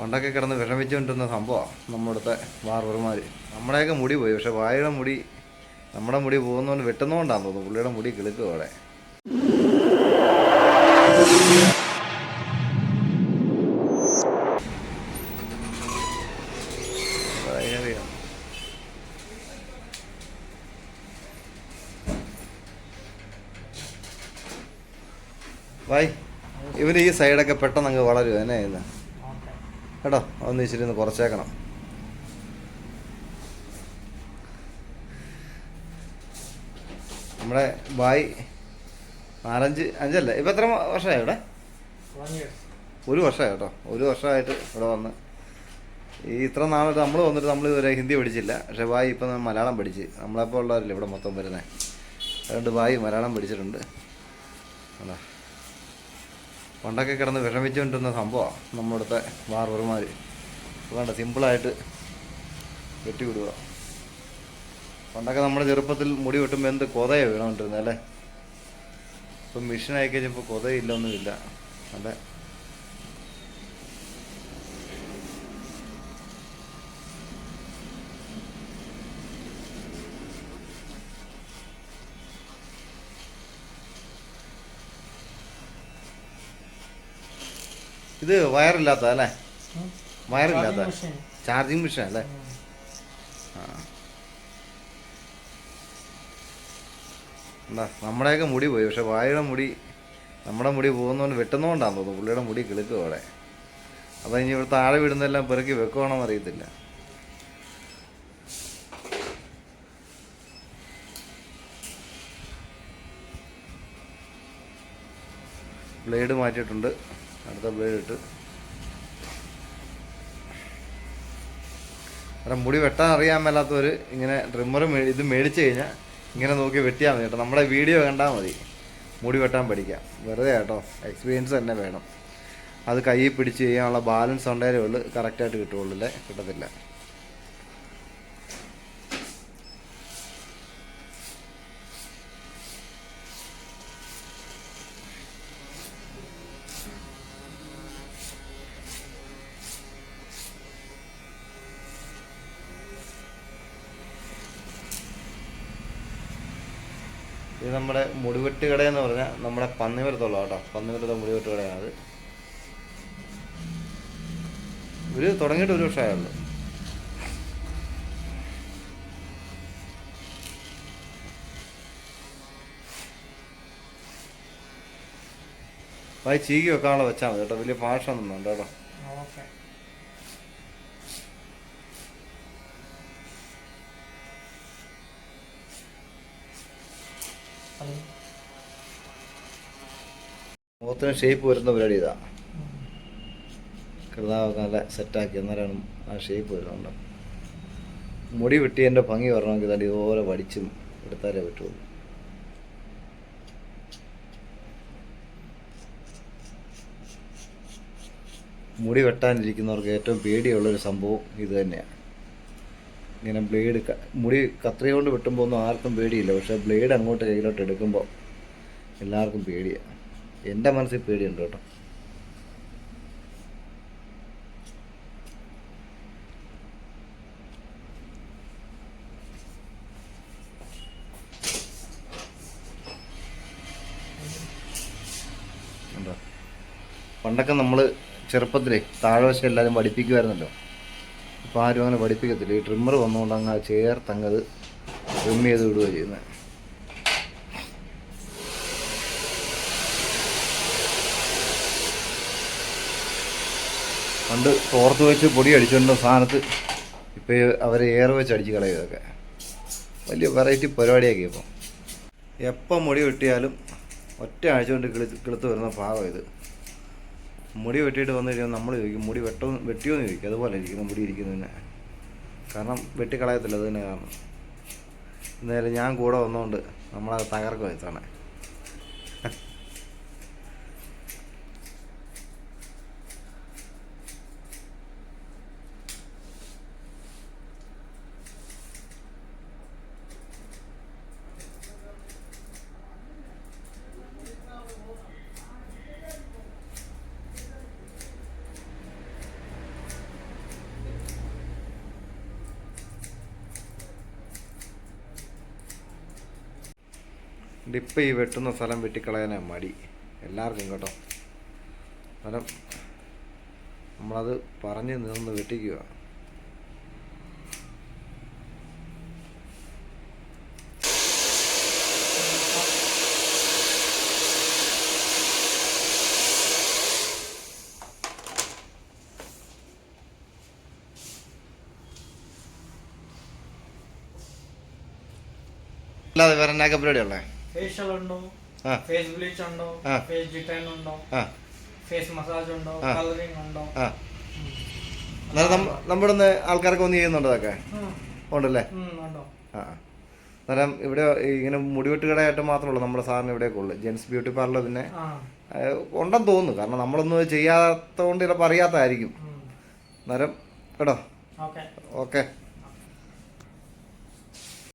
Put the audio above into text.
പണ്ടൊക്കെ കിടന്ന് വിഷമിച്ചുകൊണ്ടിരുന്ന സംഭവമാണ് നമ്മുടെ ബാർബർമാർ. നമ്മുടെയൊക്കെ മുടി പോയി, പക്ഷെ വായുടെ മുടി നമ്മുടെ മുടി പോകുന്നതുകൊണ്ട് വെട്ടുന്നതുകൊണ്ടാന്ന് തോന്നുന്നു പുള്ളിയുടെ മുടി കിളുക്കും അവിടെ. അതിനറിയാം. വായി ഇവർ ഈ സൈഡൊക്കെ പെട്ടെന്ന് അങ്ങ് വളരും എന്നെ ഇന്ന് കേട്ടോ. ഒന്ന് ഇച്ചിരി ഒന്ന് കുറച്ചേക്കണം. നമ്മുടെ ബായ് 4-5 ഇപ്പം എത്ര വർഷമായി ഇവിടെ? 1 വർഷമായി കേട്ടോ. 1 വർഷമായിട്ട് ഇവിടെ വന്ന് ഈ ഇത്ര നാളായിട്ട് നമ്മൾ വന്നിട്ട് നമ്മൾ ഇതുവരെ ഹിന്ദി പഠിച്ചില്ല. പക്ഷേ ബായ് ഇപ്പം മലയാളം പഠിച്ച്. നമ്മളെപ്പോൾ ഉള്ളവരല്ലേ ഇവിടെ മൊത്തം വരുന്നത്. അതുകൊണ്ട് ബായ് മലയാളം പഠിച്ചിട്ടുണ്ട്. അല്ല, പണ്ടൊക്കെ കിടന്ന് വിഷമിച്ചുകൊണ്ടിരുന്ന സംഭവമാണ് നമ്മുടെ ബാർബർമാർ. അതുകൊണ്ട് സിമ്പിളായിട്ട് വെട്ടിവിടുക. പണ്ടൊക്കെ നമ്മുടെ ചെറുപ്പത്തിൽ മുടി വെട്ടുമ്പോൾ എന്ത് കൊതയാണ് വീണോണ്ടിരുന്നത് അല്ലേ. ഇപ്പം മെഷീനായി കഴിഞ്ഞപ്പോൾ കൊതയില്ല, ഒന്നുമില്ല. അതെ, ഇത് വയറില്ലാത്ത അല്ലേ? വയറില്ലാത്ത ചാർജിങ് മെഷീൻ അല്ലേ? ആ, എന്താ നമ്മുടെയൊക്കെ മുടി പോയി, പക്ഷെ വായുടെ മുടി നമ്മുടെ മുടി പോകുന്നതുകൊണ്ട് വെട്ടുന്നതുകൊണ്ടാന്ന് തോന്നുന്നു പുള്ളിയുടെ മുടി കിളുക്കും അവിടെ. അപ്പം ഇനി ഇവിടെ താഴെ വിടുന്നതെല്ലാം പെറുക്കി വെക്കുവാണെന്ന് അറിയത്തില്ല. ബ്ലേഡ് മാറ്റിയിട്ടുണ്ട്, അടുത്ത ബ്ലേഡ് ഇട്ട്. കാരണം മുടി വെട്ടാൻ അറിയാൻ മേലാത്തവർ ഇങ്ങനെ ട്രിമ്മർ ഇത് മേടിച്ച് കഴിഞ്ഞാൽ ഇങ്ങനെ നോക്കി വെട്ടിയാൽ മതി കേട്ടോ. നമ്മുടെ വീഡിയോ കണ്ടാൽ മതി, മുടി വെട്ടാൻ പഠിക്കാം. വെറുതെ കേട്ടോ, എക്സ്പീരിയൻസ് തന്നെ വേണം. അത് കയ്യിൽ പിടിച്ച് ചെയ്യാനുള്ള ബാലൻസ് ഉണ്ടായാലേ ഉള്ളൂ കറക്റ്റായിട്ട് കിട്ടുകയുള്ളൂ, അല്ലേ കിട്ടത്തില്ല. ഇത് നമ്മുടെ മുടിവെട്ട് കടയെന്ന് പറഞ്ഞാൽ നമ്മുടെ പന്നിമരത്തുള്ള കേട്ടോ. പന്നിമരത്തെ മുടിവെട്ട് കടയാണത്. ഇവർ തുടങ്ങിയിട്ട് 1 വർഷമായുള്ളൂ. വായി ചീകി വെക്കാനുള്ള വെച്ചാൽ മതി കേട്ടോ. വലിയ ഭാഷയൊന്നും വേണ്ട കേട്ടോ. മുഖത്തിന് ഷേപ്പ് വരുന്ന പരിപാടി ഇതാ. കൃതാവൊക്കെ നല്ല സെറ്റാക്കി എന്നാലാണ് ആ ഷേപ്പ് വരുന്നുണ്ട്. മുടി വെട്ടി എൻ്റെ ഭംഗി വരണമെങ്കിൽ തന്നെ ഇതുപോലെ വടിച്ചും എടുത്താലേ പറ്റുള്ളൂ. മുടി വെട്ടാനിരിക്കുന്നവർക്ക് ഏറ്റവും പേടിയുള്ളൊരു സംഭവം ഇത് തന്നെയാണ്. ഇങ്ങനെ ബ്ലേഡ് മുടി കത്രിക കൊണ്ട് വെട്ടുമ്പോൾ ഒന്നും ആർക്കും പേടിയില്ല, പക്ഷേ ബ്ലേഡ് അങ്ങോട്ട് കയ്യിലോട്ട് എടുക്കുമ്പോൾ എല്ലാവർക്കും പേടിയാണ്. എൻ്റെ മനസ്സിൽ പേടിയുണ്ട് കേട്ടോ. ഉണ്ടോ, പണ്ടൊക്കെ നമ്മൾ ചെറുപ്പത്തിലേ താഴ്വശം എല്ലാവരും പഠിപ്പിക്കുമായിരുന്നല്ലോ. ഇപ്പോൾ ആരും അങ്ങനെ പഠിപ്പിക്കത്തില്ല. ഈ ട്രിമ്മർ വന്നുകൊണ്ട് അങ്ങ് ചേർത്തങ്ങത് ട്രിം ചെയ്ത് വിടുകയാണ് ചെയ്യുന്നത്. പണ്ട് തോർത്ത് വെച്ച് പൊടി അടിച്ചുകൊണ്ട സാധനത്ത് ഇപ്പോൾ അവർ ഏറെ വെച്ച് അടിച്ച് കളയുകയൊക്കെ വലിയ വെറൈറ്റി പരിപാടിയാക്കി. ഇപ്പം എപ്പം മുടി വെട്ടിയാലും ഒറ്റ ആഴ്ച കൊണ്ട് കിളുത്ത് വരുന്ന ഭാഗം ഇത്. മുടി വെട്ടിയിട്ട് വന്നു കഴിഞ്ഞാൽ നമ്മൾ ചോദിക്കും മുടി വെട്ടിയോന്ന് ചോദിക്കും. അതുപോലെ ഇരിക്കുന്നു മുടി ഇരിക്കുന്നതിന്. കാരണം വെട്ടിക്കളയത്തില്ല, അത് തന്നെ കാരണം. എന്തായാലും ഞാൻ കൂടെ വന്നതുകൊണ്ട് നമ്മളത് തകർക്കും വെച്ചാണ്. ഇപ്പം ഈ വെട്ടുന്ന സ്ഥലം വെട്ടിക്കളയാനാ മടി എല്ലാവർക്കും കേട്ടോ. അന്നേരം നമ്മളത് പറഞ്ഞ് നിന്ന് വെട്ടിക്കുക. അല്ലാതെ വേറെ എന്നാ പരിപാടിയുള്ളേ? ഫേഷ്യൽ ഉണ്ടോ, ആ ഫേസ് ബ്ലീച്ച് ഉണ്ടോ, ആ ഫേസ് ഡിറ്റൈൻ ഉണ്ടോ, ആ ഫേസ് മസാജ് ഉണ്ടോ, ആ. കളറിംഗ് ഉണ്ടോ. ആ അന്നേരം നമ്മുടെ ഒന്ന് ആൾക്കാരൊക്കെ ഒന്ന് ചെയ്യുന്നുണ്ടോ അതൊക്കെ? ഉണ്ടല്ലേ? ഉണ്ടോ. ആ അന്നേരം ഇവിടെ ഇങ്ങനെ മുടിവെട്ട് കടയായിട്ട് മാത്രമല്ല നമ്മുടെ സാറിന് ഇവിടെയൊക്കെ ഉള്ളു. ജെൻസ് ബ്യൂട്ടി പാർലർ പിന്നെ ഉണ്ടെന്ന് തോന്നുന്നു. കാരണം നമ്മളൊന്നും ചെയ്യാത്തത് കൊണ്ട് ചിലപ്പോൾ അറിയാത്തതായിരിക്കും. അന്നേരം കേട്ടോ. ഓക്കെ. ഓക്കെ.